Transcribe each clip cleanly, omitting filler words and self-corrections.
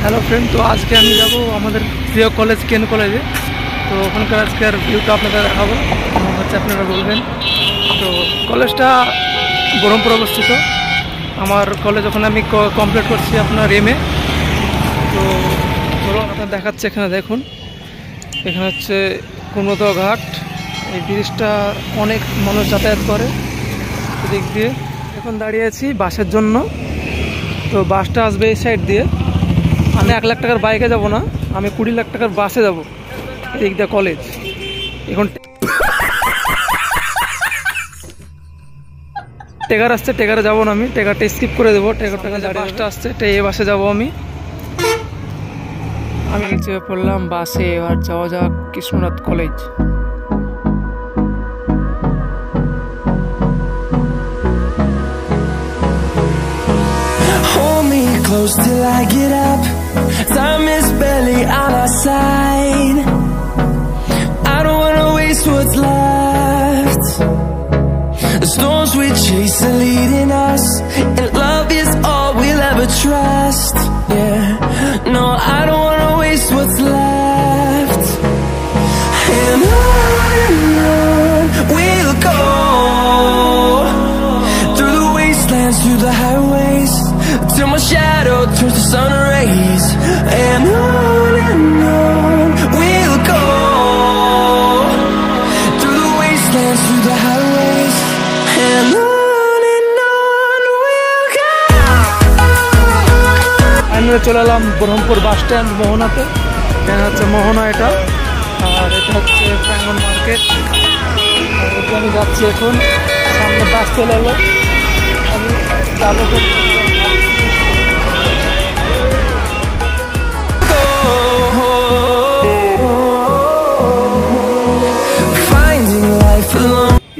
Hello friend, तो आज के আমি যাব আমাদের প্রিয় কলেজ কেন কলেজে। তো ওখানকার আজকের ভিউটা আপনাদের দেখাবো, হচ্ছে আপনারা বলবেন। তো কলেজটা বহরমপুর অবস্থিত। আমার কলেজ ওখানে আমি কমপ্লিট করছি আপনার এমএ। তো চলো আপনার দেখাচ্ছে, এখানে দেখুন, এখানে হচ্ছে কুমরোদহ ঘাট। এই ব্রিজটা অনেক মানুষ যাতায়াত করে এদিক দিয়ে। এখন দাঁড়িয়ে আছি বাসের জন্য। তো বাসটা আসবে এই সাইড দিয়ে। আমি 1 লাখ টাকার বাইকে যাব না, আমি 20 লাখ টাকার বাসে যাব এদিক দিয়ে কলেজ। এখন টেকার আসছে, টেকারে যাবো না, আমি টেকারটা স্কিপ করে দেবো। টেকারটা বাসটা আসছে, এই বাসে যাব আমি চেয়ে পড়লাম বাসে। এবার যাওয়া যাক Krishnanath college. Close till I get up. Time is barely on our side. I don't wanna waste what's left. The storms we chase are leading us, and love is all we'll ever trust. Yeah, no, I don't wanna waste what's left. And on we'll go, through the wastelands, through the highways, till my shadow turns to sun rays. And on we'll go, through the wastelands, through the highways. And on we'll go. আমি চলে এলাম Baharampur bus stand মোহনাতে। এখানে হচ্ছে মোহনা এটা, আর এটা হচ্ছে প্রাঙ্গণ market. আমি যাচ্ছি এখন, সামনে বাস চলে এলো, আমি যাবো।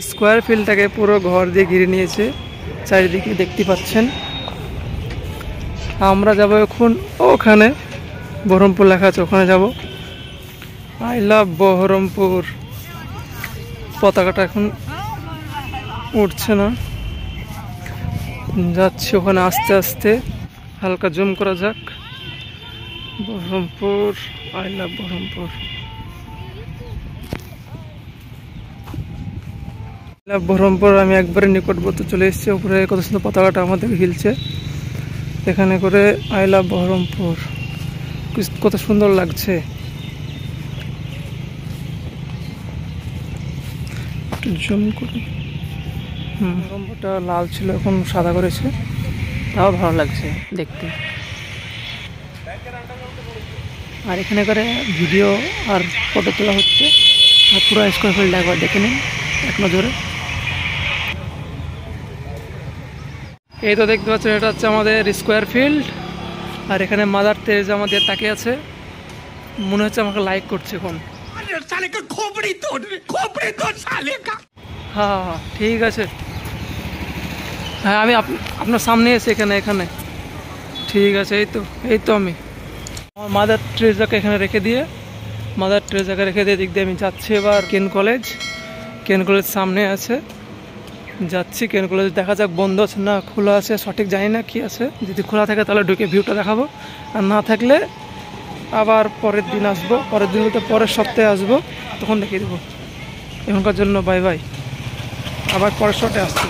স্কোয়ার ফিল্ডটাকে পুরো ঘর দিয়ে ঘিরে নিয়েছে, চারিদিকে দেখতে পাচ্ছেন। আমরা যাব এখন ওখানে, বহরমপুর লেখা আছে, ওখানে যাব। I love Baharampur. পতাকাটা এখন উঠছে না, যাচ্ছি ওখানে আস্তে আস্তে। হালকা জুম করা যাক। Baharampur, I love Baharampur. বহরমপুর আমি একবারে নিকটবর্তী চলে এসেছি। উপরে কত সুন্দর পতাকাটা আমাদের হিলছে এখানে করে, আই লাভ বহরমপুর। কত সুন্দর লাগছে। একটু জুম করি। বহরমপুরটা লাল ছিল, এখন সাদা করেছে, তাও ভালো লাগছে দেখতে। আর এখানে করে ভিডিও আর ফটো তোলা হচ্ছে। আর পুরো স্কোয়ার ফিল্ড একবার দেখে নিন এক নজরে। এই তো দেখতে পাচ্ছেন, এটা হচ্ছে আমাদের স্কোয়ার ফিল্ড। আর এখানে মাদার তেরেজা আমাদের তাকিয়ে আছে, মনে হচ্ছে আমাকে লাইক করছে এখন। হ্যাঁ হ্যাঁ ঠিক আছে, হ্যাঁ আমি আপনার সামনে এসে এখানে ঠিক আছে। এই তো আমি আমার মাদার তেরেজাকে এখানে রেখে দিয়ে, দিক দিয়ে আমি যাচ্ছি এবার কেন কলেজ সামনে আছে, যাচ্ছি কেন কলেজ। দেখা যাক বন্ধ আছে না খোলা আছে, সঠিক জানি না কি আছে। যদি খোলা থাকে তাহলে ঢুকে ভিউটা দেখাবো, আর না থাকলে আবার পরের দিন আসবো। পরের দিন বলতে পরের সপ্তাহে আসবো, তখন দেখিয়ে দেবো। এখনকার জন্য বাই বাই, আবার পরের সপ্তাহে আসছি।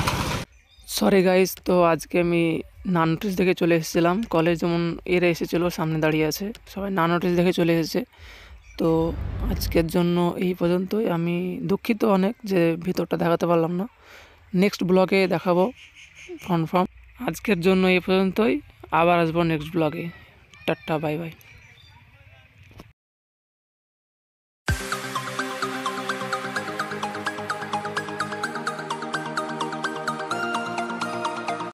সরি গাইজ, তো আজকে আমি না নোটিস দেখে চলে এসেছিলাম। কলেজ যেমন এরা এসেছিলো, সামনে দাঁড়িয়ে আছে, সবাই না নোটিস দেখে চলে এসেছে। তো আজকের জন্য এই পর্যন্তই। আমি দুঃখিত অনেক যে ভিতরটা দেখাতে পারলাম না, নেক্সট ব্লগে দেখাবো কনফার্ম। আজকের জন্য এই পর্যন্তই, আবার আসবো নেক্সট ব্লগে। Tata bye bye.